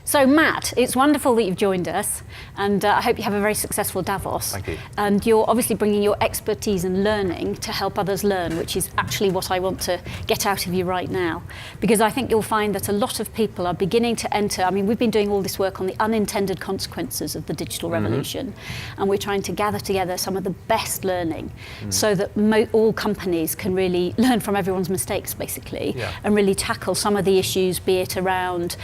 So Matt, it's wonderful that you've joined us, and I hope you have a very successful Davos. Thank you. And you're obviously bringing your expertise and learning to help others learn, which is actually what I want to get out of you right now. Because I think you'll find that a lot of people are beginning to enter, I mean, we've been doing all this work on the unintended consequences of the digital revolution, and we're trying to gather together some of the best learning so that all companies can really learn from everyone's mistakes, basically, and really tackle some of the issues, be it around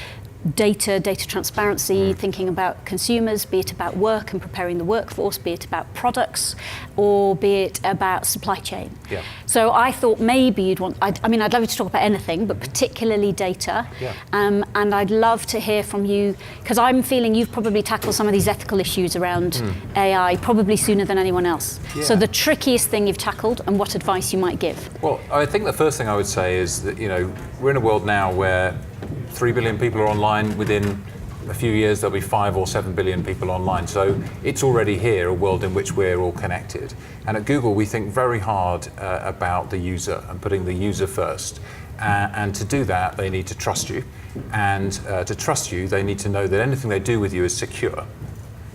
data transparency, thinking about consumers, be it about work and preparing the workforce, be it about products, or be it about supply chain. Yeah. So I thought maybe you'd want, I mean, I'd love you to talk about anything, but particularly data. Yeah. And I'd love to hear from you, because I'm feeling you've probably tackled some of these ethical issues around AI probably sooner than anyone else. Yeah. So the trickiest thing you've tackled and what advice you might give. Well, I think the first thing I would say is that, we're in a world now where 3 billion people are online. Within a few years, there'll be 5 or 7 billion people online. So it's already here, a world in which we're all connected. And at Google, we think very hard about the user and putting the user first. And to do that, they need to trust you. And to trust you, they need to know that anything they do with you is secure.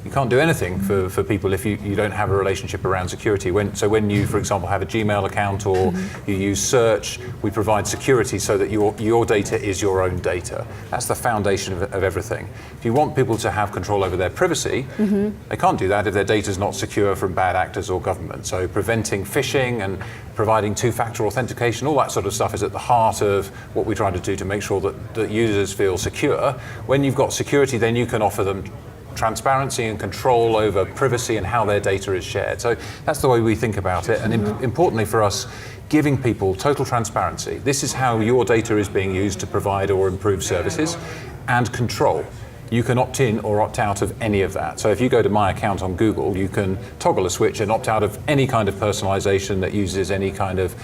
You can't do anything for people if you don't have a relationship around security. So when you, for example, have a Gmail account or you use search, we provide security so that your data is your own data. That's the foundation of everything. If you want people to have control over their privacy, they can't do that if their data is not secure from bad actors or government. So preventing phishing and providing two-factor authentication, all that sort of stuff is at the heart of what we try to do to make sure that users feel secure. When you've got security, then you can offer them transparency and control over privacy and how their data is shared. So that's the way we think about it. And importantly for us, giving people total transparency. This is how your data is being used to provide or improve services, and control. You can opt in or opt out of any of that. So if you go to my account on Google, you can toggle a switch and opt out of any kind of personalization that uses any kind of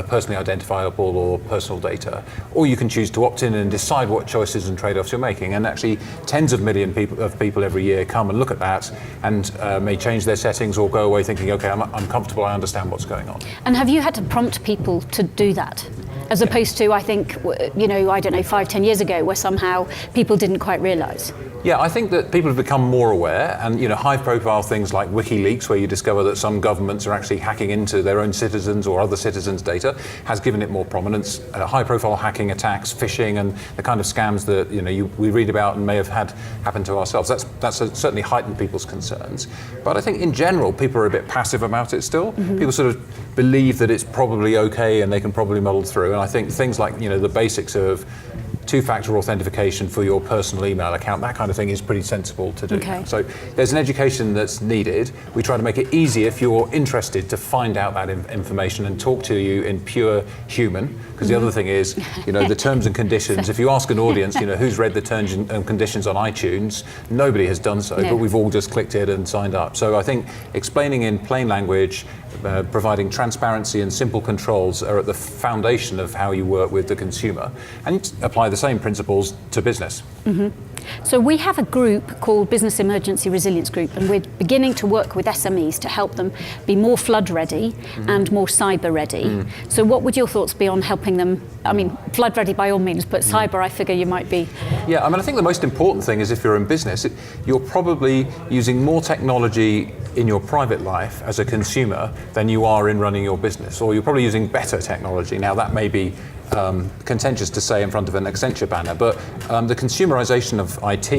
personally identifiable or personal data. Or you can choose to opt in and decide what choices and trade-offs you're making. And actually tens of millions of people every year come and look at that and may change their settings or go away thinking, okay, I'm comfortable, I understand what's going on. And have you had to prompt people to do that? As opposed to, I think, I don't know, 5-10 years ago, where somehow people didn't quite realise. Yeah, I think that people have become more aware, and high-profile things like WikiLeaks, where you discover that some governments are actually hacking into their own citizens or other citizens' data, has given it more prominence. High-profile hacking attacks, phishing, and the kind of scams that we read about and may have had happen to ourselves. That's certainly heightened people's concerns. But I think in general, people are a bit passive about it still. People sort of believe that it's probably okay and they can probably muddle through. And I think things like the basics of two-factor authentication for your personal email account, that kind of thing is pretty sensible to do. Okay. So there's an education that's needed. We try to make it easy if you're interested to find out that information and talk to you in pure human. Because the other thing is, the terms and conditions. If you ask an audience, who's read the terms and conditions on iTunes, nobody has done so, but we've all just clicked it and signed up. So I think explaining in plain language, providing transparency and simple controls are at the foundation of how you work with the consumer, and apply the same principles to business. So we have a group called Business Emergency Resilience Group, and we're beginning to work with SMEs to help them be more flood ready and more cyber ready. So what would your thoughts be on helping them? I mean, flood ready by all means, but cyber, I figure you might be. Yeah, I think the most important thing is if you're in business, you're probably using more technology in your private life as a consumer than you are in running your business, or you're probably using better technology. Now that may be contentious to say in front of an Accenture banner, but the consumerization of IT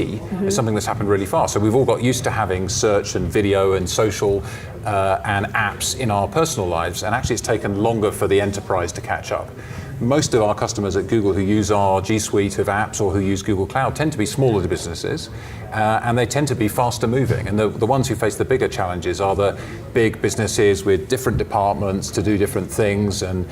is something that's happened really fast. So we've all got used to having search and video and social and apps in our personal lives, and actually it's taken longer for the enterprise to catch up. Most of our customers at Google who use our G Suite of apps or who use Google Cloud tend to be smaller businesses, and they tend to be faster moving. And the ones who face the bigger challenges are the big businesses with different departments to do different things, and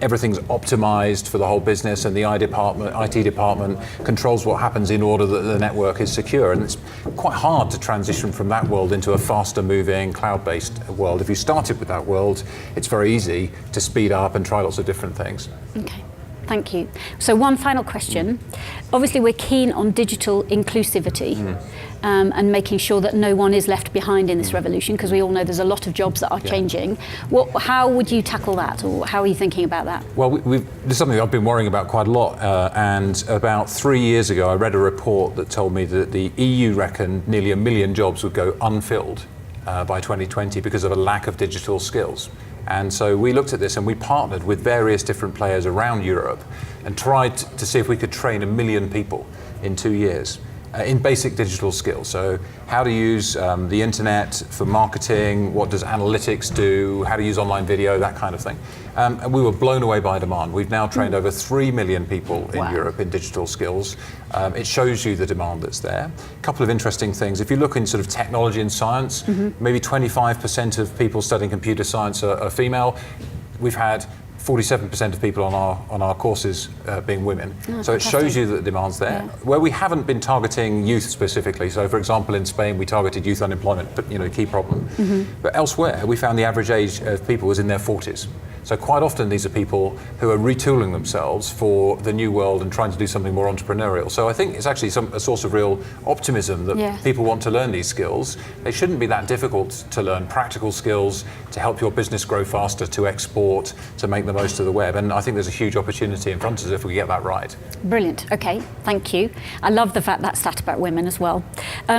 everything's optimized for the whole business, and the IT department controls what happens in order that the network is secure. And it's quite hard to transition from that world into a faster moving cloud-based world. If you started with that world, it's very easy to speed up and try lots of different things. Okay. thank you. So one final question. Obviously, we're keen on digital inclusivity and making sure that no one is left behind in this revolution, because we all know there's a lot of jobs that are changing. How would you tackle that, or how are you thinking about that? Well, this is something I've been worrying about quite a lot, and about 3 years ago I read a report that told me that the EU reckoned nearly 1 million jobs would go unfilled by 2020 because of a lack of digital skills. And so we looked at this and we partnered with various different players around Europe and tried to see if we could train 1 million people in 2 years in basic digital skills. So how to use the internet for marketing, what does analytics do, how to use online video, that kind of thing. And we were blown away by demand. We've now trained over 3 million people in Europe in digital skills. It shows you the demand that's there. A couple of interesting things. If you look in sort of technology and science, maybe 25% of people studying computer science are female. We've had 47% of people on our courses being women. So it shows you that the demand's there. Where we haven't been targeting youth specifically, so for example in Spain we targeted youth unemployment, but key problem. But elsewhere we found the average age of people was in their 40s. So quite often these are people who are retooling themselves for the new world and trying to do something more entrepreneurial. So I think it's actually a source of real optimism that people want to learn these skills. They shouldn't be that difficult to learn. Practical skills to help your business grow faster, to export, to make the most of the web. And I think there's a huge opportunity in front of us if we get that right. Brilliant. Okay, thank you. I love the fact that stat about women as well.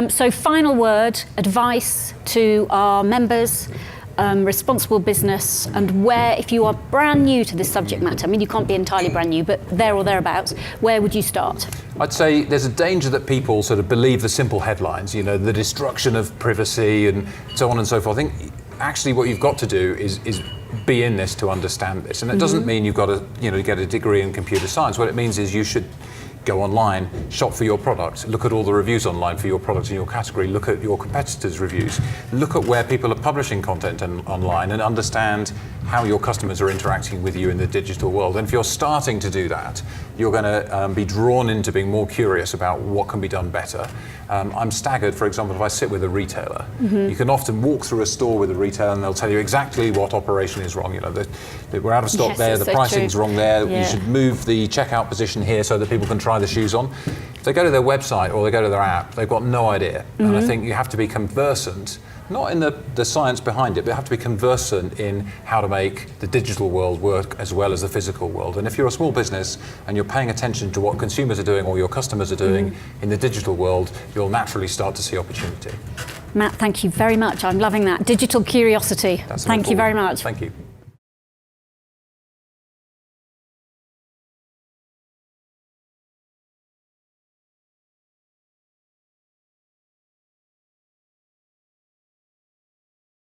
So final word, advice to our members, responsible business, and where, if you are brand new to this subject matter, I mean you can't be entirely brand new, but there or thereabouts, where would you start? I'd say there's a danger that people sort of believe the simple headlines, the destruction of privacy and so on and so forth. I think actually what you've got to do is be in this to understand this, and it doesn't mean you've got to get a degree in computer science. What it means is you should go online, shop for your product, look at all the reviews online for your product in your category, look at your competitors' reviews, look at where people are publishing content online and understand how your customers are interacting with you in the digital world. And if you're starting to do that, you're going to be drawn into being more curious about what can be done better. I'm staggered, for example, if I sit with a retailer. You can often walk through a store with a retailer and they'll tell you exactly what operation is wrong. We're out of stock there, the pricing's wrong there, you should move the checkout position here so that people can try the shoes on. If they go to their website or they go to their app, they've got no idea. And I think you have to be conversant, not in the science behind it, but you have to be conversant in how to make the digital world work as well as the physical world. And if you're a small business and you're paying attention to what consumers are doing or your customers are doing in the digital world, you'll naturally start to see opportunity. Matt, thank you very much. I'm loving that. Digital curiosity. That's thank you very much. Thank you.